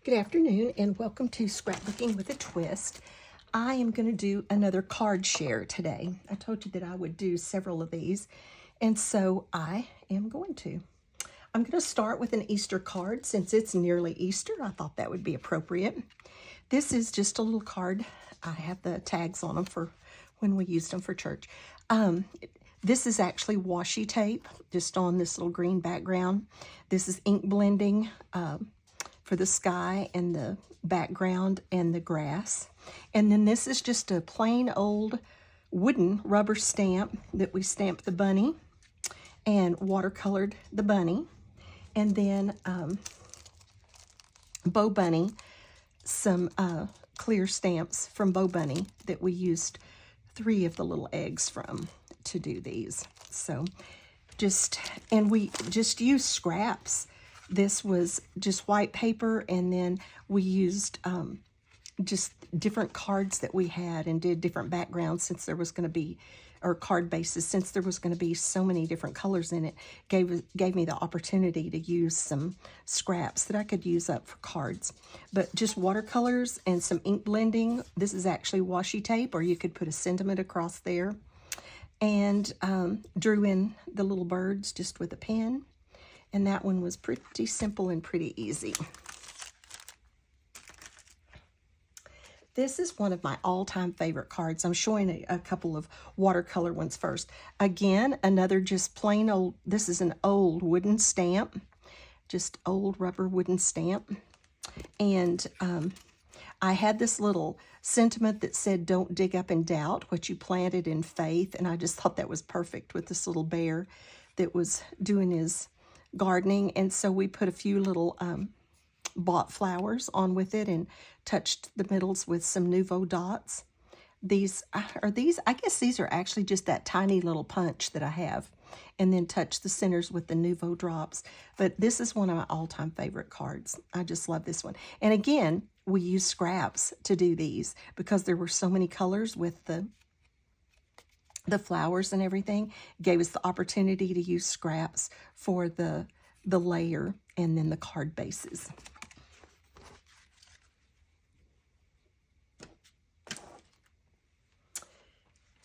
Good afternoon and welcome to Scrapbooking with a Twist. I am going to do another card share today. I told you that I would do several of these, and so I am going to. I'm going to start with an Easter card since it's nearly Easter. I thought that would be appropriate. This is just a little card. I have the tags on them for when we used them for church. This is actually washi tape just on this little green background. This is ink blending for the sky and the background and the grass. And then this is just a plain old wooden rubber stamp that we stamped the bunny and watercolored the bunny. And then Bo Bunny, some clear stamps from Bo Bunny that we used 3 of the little eggs from to do these. So we just used scraps. This was just white paper, and then we used just different cards that we had and did different backgrounds since there was going to be, or card bases, since there was going to be so many different colors in it, gave me the opportunity to use some scraps that I could use up for cards. But just watercolors and some ink blending. This is actually washi tape, or you could put a sentiment across there. And drew in the little birds just with a pen. And that one was pretty simple and pretty easy. This is one of my all-time favorite cards. I'm showing a couple of watercolor ones first. Again, another just plain old, this is an old wooden stamp, just old rubber wooden stamp. And I had this little sentiment that said, "Don't dig up and doubt what you planted in faith." And I just thought that was perfect with this little bear that was doing his gardening. And so we put a few little bought flowers on with it and touched the middles with some Nouveau dots. I guess these are actually just that tiny little punch that I have, and then touch the centers with the Nouveau drops. But this is one of my all-time favorite cards. I just love this one. And again, we used scraps to do these because there were so many colors with the flowers and everything. It gave us the opportunity to use scraps for the layer and then the card bases.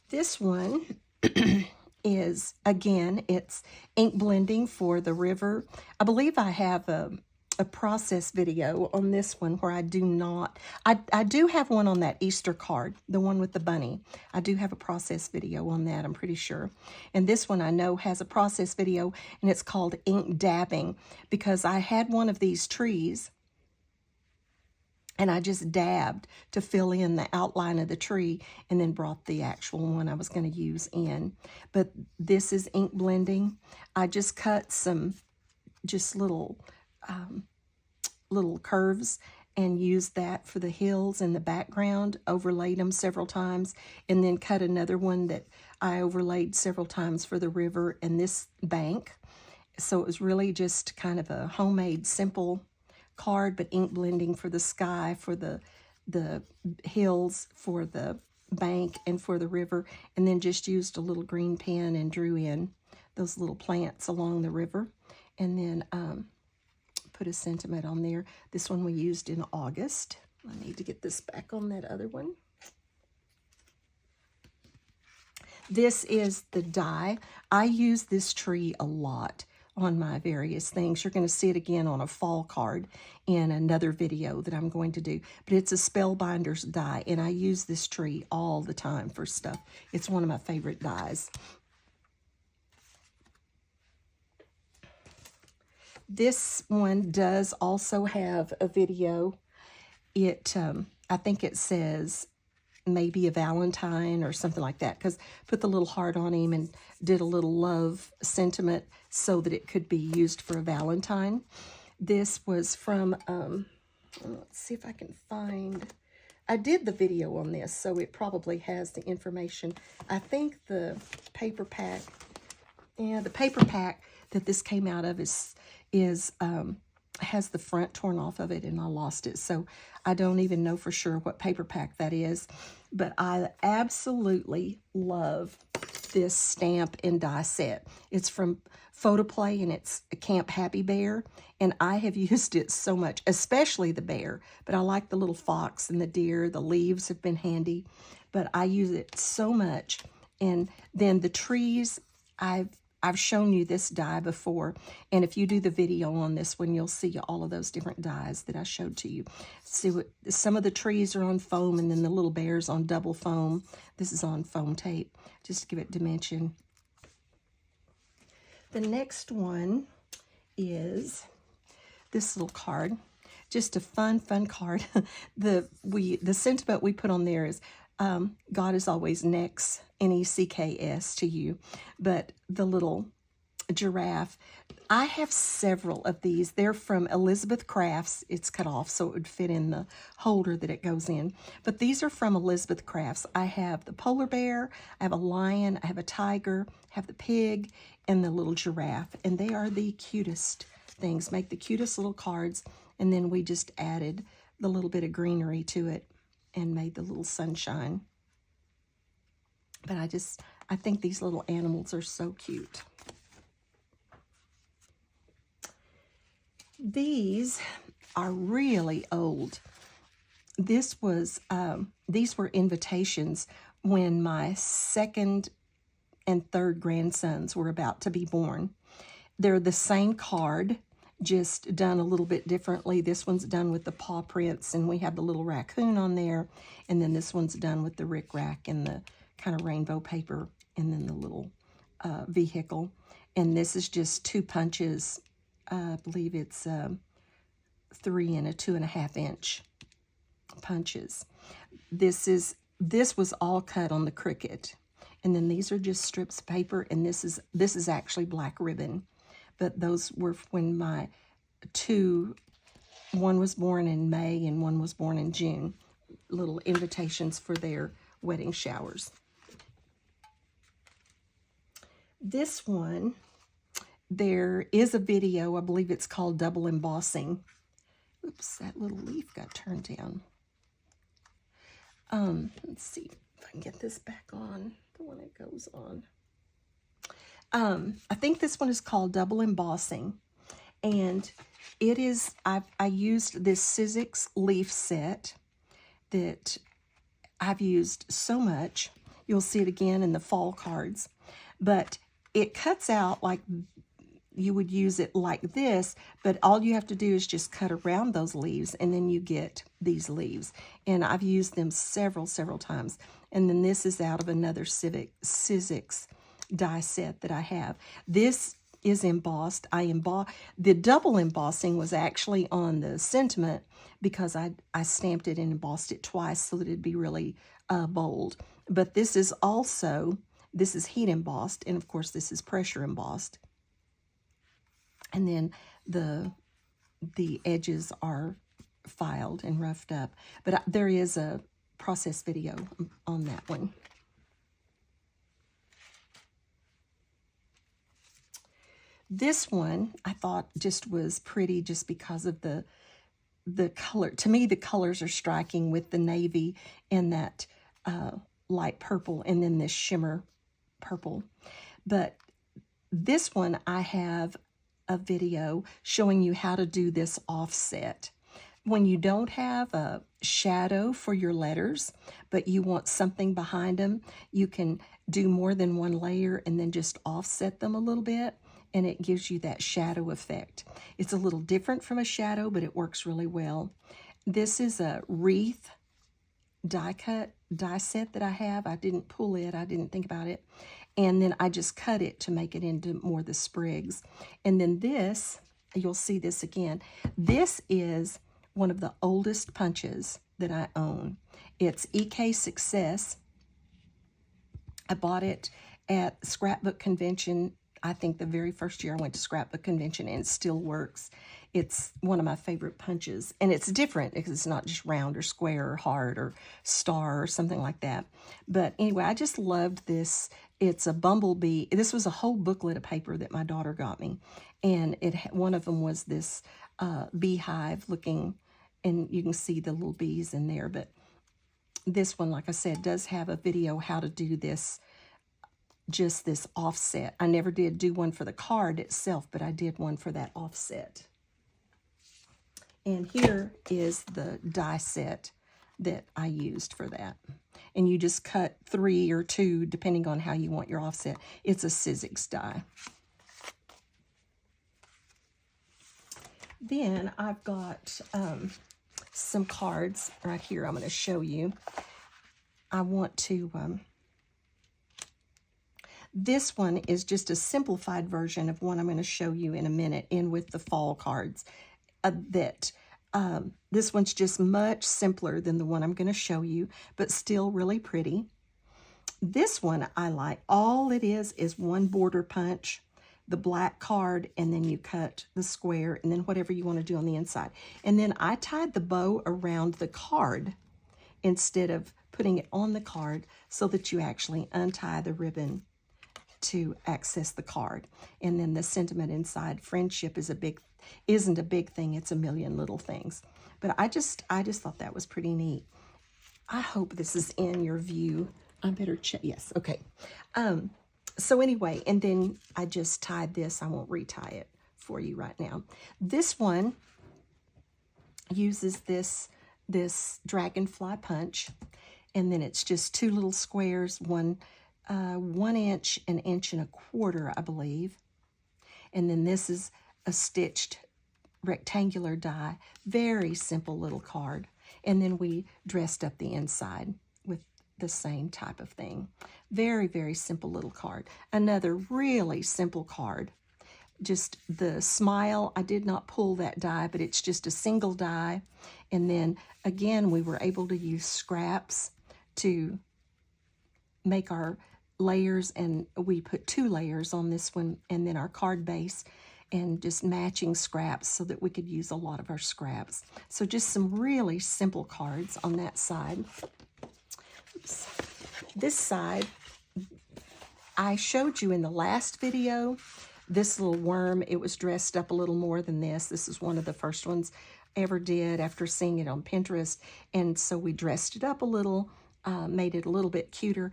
This one is, again, it's ink blending for the river. I believe I have a process video on this one where I do have one on that Easter card, the one with the bunny. I do have a process video on that, I'm pretty sure. And this one I know has a process video, and it's called ink dabbing, because I had one of these trees and I just dabbed to fill in the outline of the tree and then brought the actual one I was going to use in. But this is ink blending. I just cut some just little curves and used that for the hills in the background, overlaid them several times, and then cut another one that I overlaid several times for the river and this bank. So it was really just kind of a homemade, simple card, but ink blending for the sky, for the hills, for the bank, and for the river, and then just used a little green pen and drew in those little plants along the river, and then put a sentiment on there. This one we used in August. I need to get this back on that other one. This is the die. I use this tree a lot on my various things. You're going to see it again on a fall card in another video that I'm going to do. But it's a Spellbinders die, and I use this tree all the time for stuff. It's one of my favorite dies. This one does also have a video. I think it says maybe a Valentine or something like that, because put the little heart on him and did a little love sentiment so that it could be used for a Valentine. This was from, let's see if I can find, I did the video on this, so it probably has the information. I think the paper pack, the paper pack that this came out of has the front torn off of it, and I lost it. So I don't even know for sure what paper pack that is, but I absolutely love this stamp and die set. It's from Photoplay, and it's a Camp Happy Bear, and I have used it so much, especially the bear, but I like the little fox and the deer. The leaves have been handy, but I use it so much. And then the trees, I've shown you this die before, and if you do the video on this one, you'll see all of those different dies that I showed to you. See what some of the trees are on foam, and then the little bears on double foam. This is on foam tape, just to give it dimension. The next one is this little card, just a fun card. The sentiment we put on there is, God is always next, N-E-C-K-S, to you. But the little giraffe, I have several of these. They're from Elizabeth Crafts. It's cut off so it would fit in the holder that it goes in. But these are from Elizabeth Crafts. I have the polar bear, I have a lion, I have a tiger, I have the pig, and the little giraffe. And they are the cutest things. Make the cutest little cards. And then we just added the little bit of greenery to it and made the little sunshine. But I think these little animals are so cute. These are really old. These were invitations when my second and third grandsons were about to be born. They're the same card, just done a little bit differently. This one's done with the paw prints, and we have the little raccoon on there. And then this one's done with the rickrack and the kind of rainbow paper, and then the little vehicle. And this is just 2 punches. I believe it's 3 and a 2.5 inch punches. This was all cut on the Cricut. And then these are just strips of paper, and this is actually black ribbon. But those were when my one was born in May and one was born in June. Little invitations for their wedding showers. This one, there is a video, I believe it's called Double Embossing. Oops, that little leaf got turned down. Let's see if I can get this back on, the one it goes on. I think this one is called Double Embossing, and it is, I used this Sizzix leaf set that I've used so much. You'll see it again in the fall cards, but it cuts out like you would use it like this, but all you have to do is just cut around those leaves, and then you get these leaves. And I've used them several times. And then this is out of another Sizzix die set that I have. This is embossed. The double embossing was actually on the sentiment because I stamped it and embossed it twice so that it'd be really bold. But this is heat embossed, and of course this is pressure embossed. And then the edges are filed and roughed up. But there is a process video on that one. This one I thought just was pretty just because of the color. To me, the colors are striking with the navy and that light purple, and then this shimmer purple. But this one, I have a video showing you how to do this offset. When you don't have a shadow for your letters, but you want something behind them, you can do more than one layer and then just offset them a little bit, and it gives you that shadow effect. It's a little different from a shadow, but it works really well. This is a wreath die set that I have. I didn't pull it. I didn't think about it. And then I just cut it to make it into more the sprigs. And then this, you'll see this again. This is one of the oldest punches that I own. It's EK Success. I bought it at Scrapbook Convention. I think the very first year I went to Scrapbook Convention, and it still works. It's one of my favorite punches, and it's different because it's not just round or square or heart or star or something like that. But anyway, I just loved this. It's a bumblebee. This was a whole booklet of paper that my daughter got me, and one of them was this beehive looking, and you can see the little bees in there. But this one, like I said, does have a video how to do this just this offset. I never did do one for the card itself, but I did one for that offset. And here is the die set that I used for that. And you just cut 3 or 2, depending on how you want your offset. It's a Sizzix die. Then I've got some cards right here I'm going to show you. I want to, this one is just a simplified version of one I'm going to show you in a minute, in with the fall cards. This one's just much simpler than the one I'm going to show you, but still really pretty. This one I like. All it is one border punch, the black card, and then you cut the square, and then whatever you want to do on the inside. And then I tied the bow around the card instead of putting it on the card, so that you actually untie the ribbon to access the card. And then the sentiment inside, friendship isn't a big thing, it's a million little things. But I just thought that was pretty neat. I hope this is in your view. I better check. Yes, okay. So anyway, and then I just tied this. I won't retie it for you right now. This one uses this dragonfly punch, and then it's just 2 little squares, 1 inch, 1.25 inches, I believe. And then this is a stitched rectangular die. Very simple little card. And then we dressed up the inside with the same type of thing. Very, very simple little card. Another really simple card. Just the smile, I did not pull that die, but it's just a single die. And then again, we were able to use scraps to make our layers, and we put 2 layers on this one, and then our card base, and just matching scraps so that we could use a lot of our scraps. So just some really simple cards on that side. Oops. This side, I showed you in the last video, this little worm. It was dressed up a little more than this. This is one of the first ones I ever did after seeing it on Pinterest. And so we dressed it up a little, made it a little bit cuter.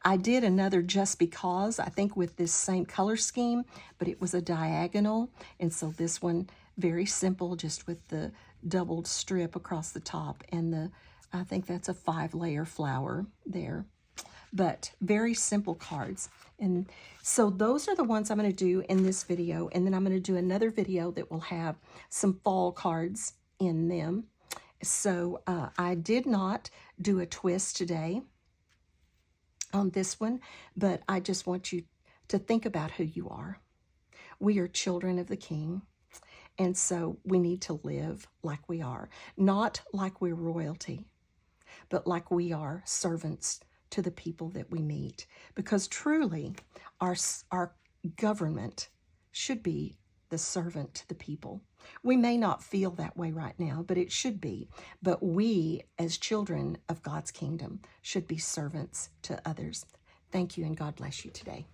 I did another just because, I think with this same color scheme, but it was a diagonal. And so this one, very simple, just with the doubled strip across the top. And I think that's a 5-layer flower there. But very simple cards. And so those are the ones I'm going to do in this video. And then I'm going to do another video that will have some fall cards in them. So I did not do a twist today on this one, but I just want you to think about who you are. We are children of the King, and so we need to live like we are, not like we're royalty, but like we are servants to the people that we meet, because truly our government should be the servant to the people. We may not feel that way right now, but it should be. But we, as children of God's kingdom, should be servants to others. Thank you, and God bless you today.